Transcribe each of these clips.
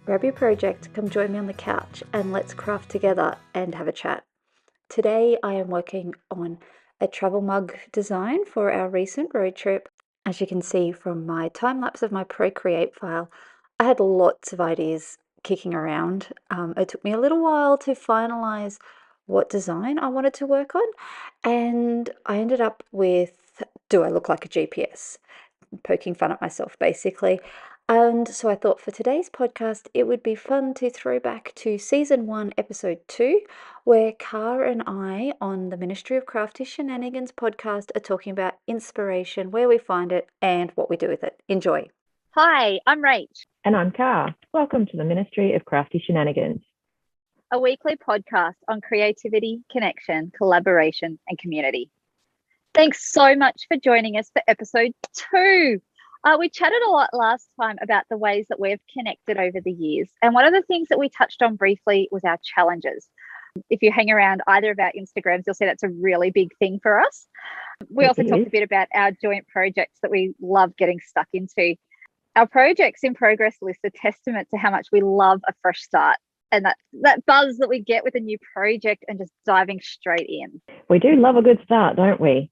Grab your project, come join me on the couch, and let's craft together and have a chat. Today I am working on a travel mug design for our recent road trip. As you can see from my time lapse of my Procreate file, I had lots of ideas kicking around. It took me a little while to finalize what design I wanted to work on, and I ended up with, do I look like a GPS? Poking fun at myself, basically. And so I thought for today's podcast, it would be fun to throw back to season 1, episode 2, where Car and I on the Ministry of Crafty Shenanigans podcast are talking about inspiration, where we find it, and what we do with it. Enjoy. Hi, I'm Rach. And I'm Car. Welcome to the Ministry of Crafty Shenanigans, a weekly podcast on creativity, connection, collaboration, and community. Thanks so much for joining us for episode 2. We chatted a lot last time about the ways that we've connected over the years. And one of the things that we touched on briefly was our challenges. If you hang around either of our Instagrams, you'll see that's a really big thing for us. We also talked a bit about our joint projects that we love getting stuck into. Our projects in progress list are testament to how much we love a fresh start and that buzz that we get with a new project and just diving straight in. We do love a good start, don't we?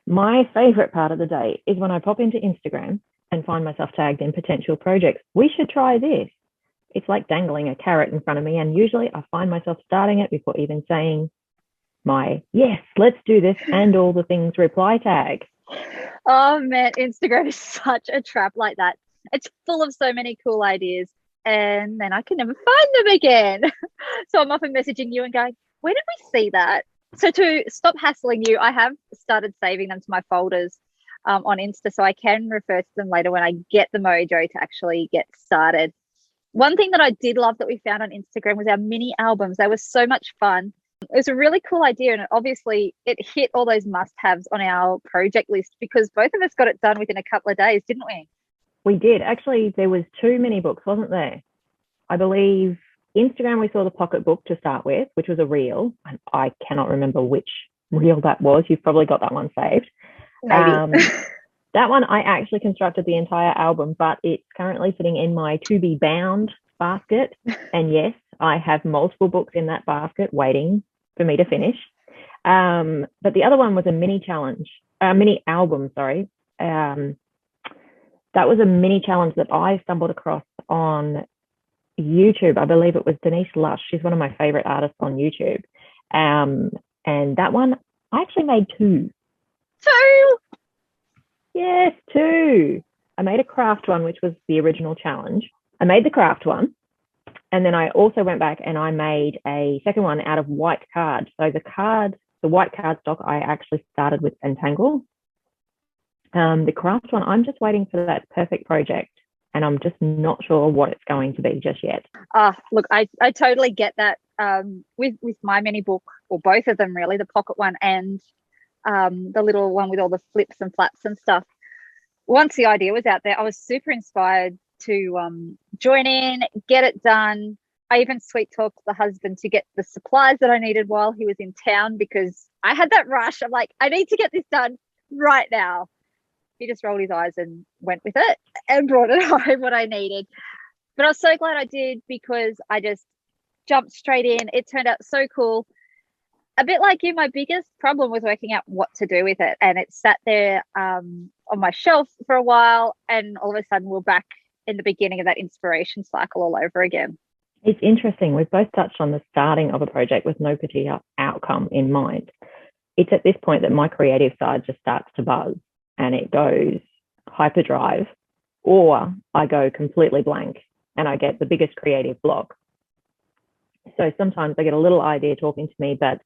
My favourite part of the day is when I pop into Instagram and find myself tagged in potential projects. We should try this. It's like dangling a carrot in front of me, and usually I find myself starting it before even saying my yes, let's do this and all the things reply tag. Oh man, Instagram is such a trap like that. It's full of so many cool ideas and then I can never find them again. So I'm often messaging you and going, where did we see that? So to stop hassling you, I have started saving them to my folders on Insta so I can refer to them later when I get the mojo to actually get started. One thing that I did love that we found on Instagram was our mini albums. They were so much fun. It was a really cool idea, and obviously it hit all those must-haves on our project list because both of us got it done within a couple of days, didn't we? We did. Actually, there was 2 mini books, wasn't there? I believe Instagram, we saw the pocket book to start with, which was a reel. And I cannot remember which reel that was. You've probably got that one saved. Maybe. That one, I actually constructed the entire album, but it's currently sitting in my to be bound basket. And yes, I have multiple books in that basket waiting for me to finish. But the other one was a mini album, sorry. That was a mini challenge that I stumbled across on YouTube. I believe it was Denise Lush. She's one of my favorite artists on YouTube. And that one, I actually made 2. 2? Yes, 2. I made a craft one, which was the original challenge. I made the craft one. And then I also went back and I made a second one out of white card. So the white cardstock, I actually started with Entangle. The craft one, I'm just waiting for that perfect project. And I'm just not sure what it's going to be just yet. Look, I totally get that with my mini book, or both of them really, the pocket one and the little one with all the flips and flaps and stuff. Once the idea was out there, I was super inspired to join in, get it done. I even sweet talked the husband to get the supplies that I needed while he was in town because I had that rush. I'm like, I need to get this done right now. He just rolled his eyes and went with it and brought it home what I needed. But I was so glad I did because I just jumped straight in. It turned out so cool. A bit like you, my biggest problem was working out what to do with it. And it sat there on my shelf for a while. And all of a sudden we're back in the beginning of that inspiration cycle all over again. It's interesting. We've both touched on the starting of a project with no particular outcome in mind. It's at this point that my creative side just starts to buzz. And it goes hyperdrive, or I go completely blank and I get the biggest creative block. So sometimes I get a little idea talking to me, but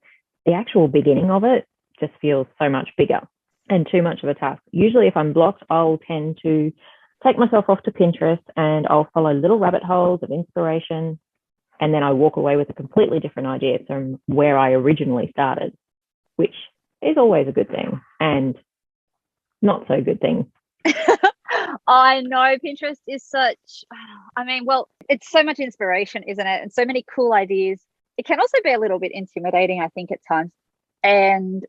the actual beginning of it just feels so much bigger and too much of a task. Usually if I'm blocked, I'll tend to take myself off to Pinterest and I'll follow little rabbit holes of inspiration. And then I walk away with a completely different idea from where I originally started, which is always a good thing. And not so good thing. I know Pinterest is it's so much inspiration, isn't it? And so many cool ideas. It can also be a little bit intimidating, I think, at times. And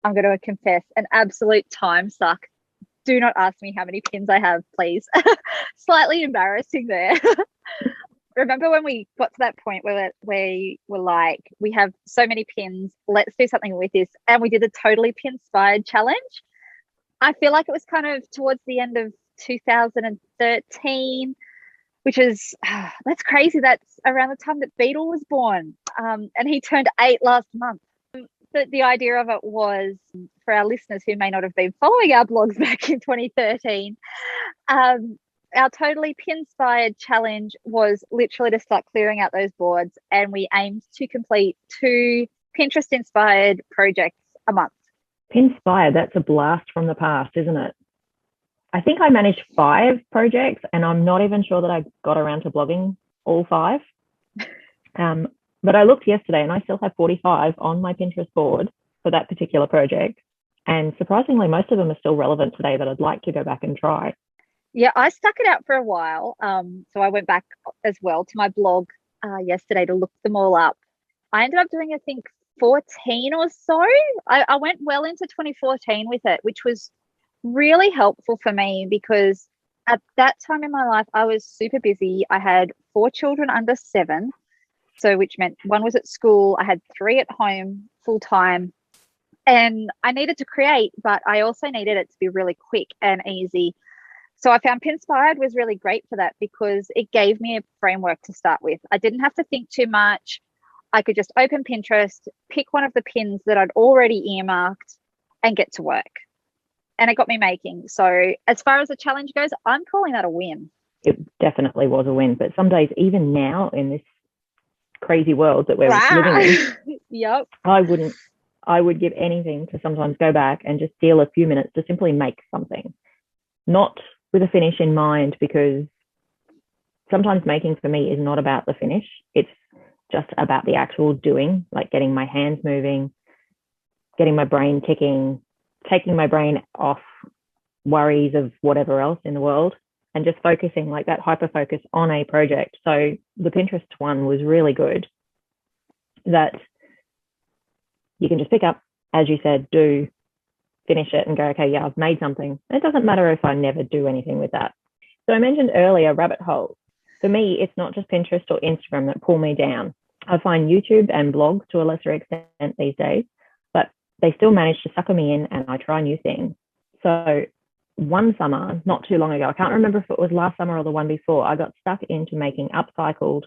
I'm going to confess, an absolute time suck. Do not ask me how many pins I have, please. Slightly embarrassing there. remember when we got to that point where we were like, we have so many pins, let's do something with this. And we did a totally pin inspired challenge. I feel like it was kind of towards the end of 2013, which is, that's crazy. That's around the time that Beetle was born. And he turned 8 last month. The idea of it was, for our listeners who may not have been following our blogs back in 2013, our totally pin-inspired challenge was literally to start clearing out those boards, and we aimed to complete 2 Pinterest-inspired projects a month. Pinspired, that's a blast from the past, isn't it? I think I managed 5 projects, and I'm not even sure that I got around to blogging all 5. But I looked yesterday and I still have 45 on my Pinterest board for that particular project. And surprisingly, most of them are still relevant today that I'd like to go back and try. Yeah, I stuck it out for a while. So I went back as well to my blog yesterday to look them all up. I ended up doing, I think, 14 or so. I went well into 2014 with it, which was really helpful for me because at that time in my life, I was super busy. I had 4 children under 7. So which meant 1 was at school. I had 3 at home full time. And I needed to create, but I also needed it to be really quick and easy. So I found Pinspired was really great for that because it gave me a framework to start with. I didn't have to think too much. I could just open Pinterest, pick one of the pins that I'd already earmarked and get to work. And it got me making. So as far as the challenge goes, I'm calling that a win. It definitely was a win. But some days, even now in this crazy world that we're living in, yep, I would give anything to sometimes go back and just steal a few minutes to simply make something, not with a finish in mind, because sometimes making for me is not about the finish. It's just about the actual doing, like getting my hands moving, getting my brain ticking, taking my brain off worries of whatever else in the world, and just focusing, like that hyper focus on a project. So the Pinterest one was really good, that you can just pick up, as you said, do, finish it and go, okay, yeah, I've made something. And it doesn't matter if I never do anything with that. So I mentioned earlier rabbit holes. For me, it's not just Pinterest or Instagram that pull me down. I find YouTube and blogs to a lesser extent these days, but they still manage to sucker me in and I try new things. So one summer, not too long ago, I can't remember if it was last summer or the one before, I got stuck into making upcycled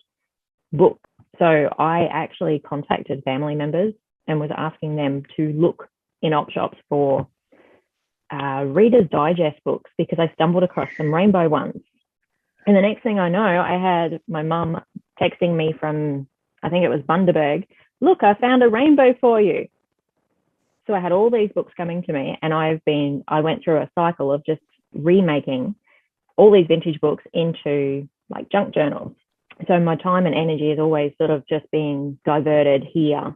books. So I actually contacted family members and was asking them to look in op shops for Reader's Digest books because I stumbled across some rainbow ones. And the next thing I know, I had my mum texting me from, I think it was Bundaberg, look, I found a rainbow for you. So I had all these books coming to me, and I went through a cycle of just remaking all these vintage books into like junk journals. So my time and energy is always sort of just being diverted here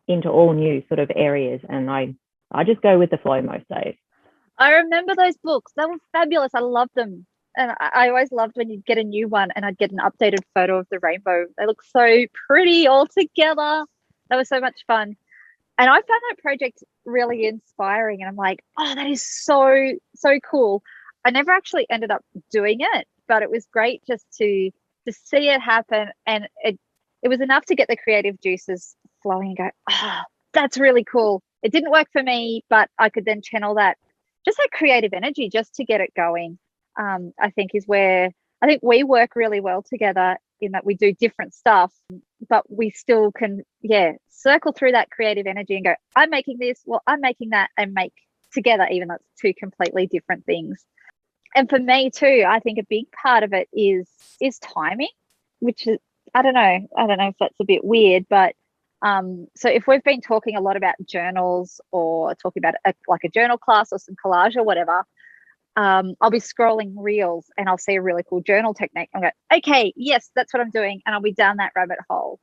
into all new sort of areas. And I just go with the flow most days. I remember those books. They were fabulous. I loved them. And I always loved when you'd get a new one and I'd get an updated photo of the rainbow. They look so pretty all together. That was so much fun. And I found that project really inspiring. And I'm like, oh, that is so, so cool. I never actually ended up doing it, but it was great just to see it happen. And it was enough to get the creative juices flowing and go, oh, that's really cool. It didn't work for me, but I could then channel that, just that creative energy just to get it going. I think is where I think we work really well together, in that we do different stuff, but we still can, circle through that creative energy and go, I'm making this, well, I'm making that, and make together, even though it's 2 completely different things. And for me too, I think a big part of it is timing, which is, I don't know if that's a bit weird, but so if we've been talking a lot about journals or talking about like a journal class or some collage or whatever, I'll be scrolling reels and I'll see a really cool journal technique. I'll go, okay, yes, that's what I'm doing. And I'll be down that rabbit hole.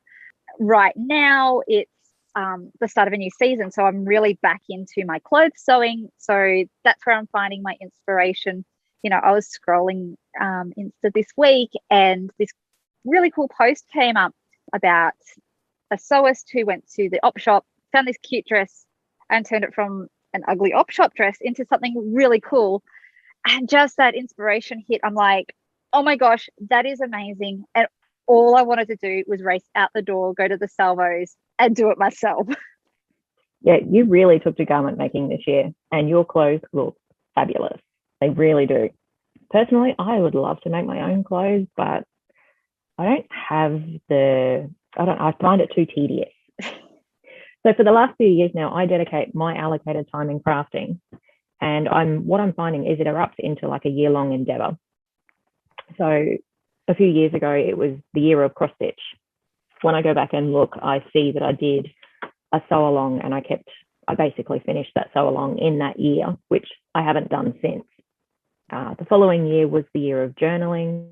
Right now it's the start of a new season. So I'm really back into my clothes sewing. So that's where I'm finding my inspiration. You know, I was scrolling Insta this week and this really cool post came up about a sewist who went to the op shop, found this cute dress and turned it from an ugly op shop dress into something really cool. And just that inspiration hit. I'm like, oh my gosh, that is amazing. And all I wanted to do was race out the door, go to the salvos and do it myself. Yeah, you really took to garment making this year, and your clothes look fabulous. They really do. Personally, I would love to make my own clothes, but I don't have I find it too tedious. So for the last few years now, I dedicate my allocated time in crafting, and what I'm finding is it erupts into like a year-long endeavor. So a few years ago, it was the year of cross stitch. When I go back and look, I see that I did a sew along, and I basically finished that sew along in that year, which I haven't done since. The following year was the year of journaling.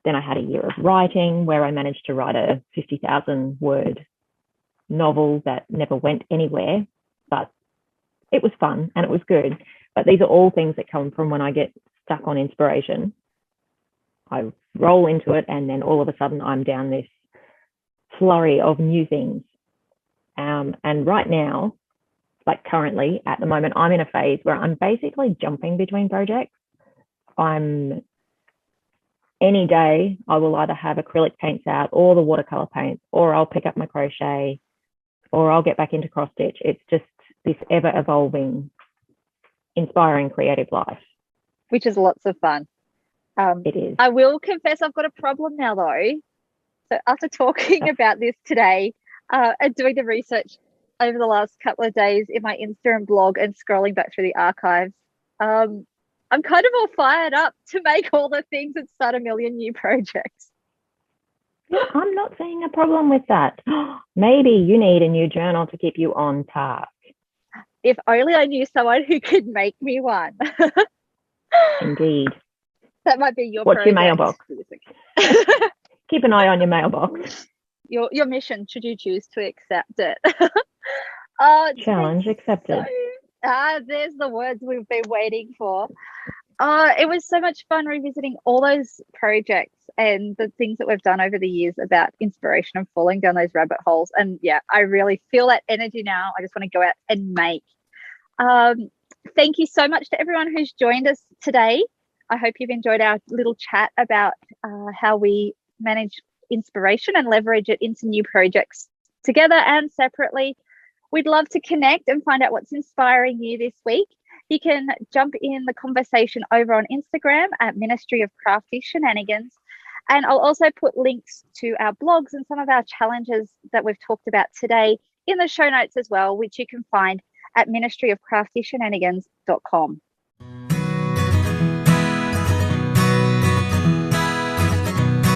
Then I had a year of writing, where I managed to write a 50,000 word novel that never went anywhere, but it was fun and it was good. But these are all things that come from when I get stuck on inspiration. I roll into it, and then all of a sudden I'm down this flurry of new things. And right now, like currently at the moment, I'm in a phase where I'm basically jumping between projects. Any day I will either have acrylic paints out or the watercolor paints, or I'll pick up my crochet, or I'll get back into cross stitch. It's just this ever evolving, inspiring creative life. Which is lots of fun. It is. I will confess I've got a problem now though. So after talking about this today and doing the research over the last couple of days in my Instagram blog and scrolling back through the archives, I'm kind of all fired up to make all the things and start a million new projects. Yeah, I'm not seeing a problem with that. Maybe you need a new journal to keep you on task. If only I knew someone who could make me one. Indeed. That might be your What's project. your mailbox? Keep an eye on your mailbox. Your mission, should you choose to accept it. Challenge accepted. There's the words we've been waiting for. It was so much fun revisiting all those projects and the things that we've done over the years about inspiration and falling down those rabbit holes. And yeah, I really feel that energy now. I just want to go out and make. Thank you so much to everyone who's joined us today. I hope you've enjoyed our little chat about how we manage inspiration and leverage it into new projects together and separately. We'd love to connect and find out what's inspiring you this week. You can jump in the conversation over on Instagram at Ministry of Crafty Shenanigans. And I'll also put links to our blogs and some of our challenges that we've talked about today in the show notes as well, which you can find at ministryofcraftyshenanigans.com.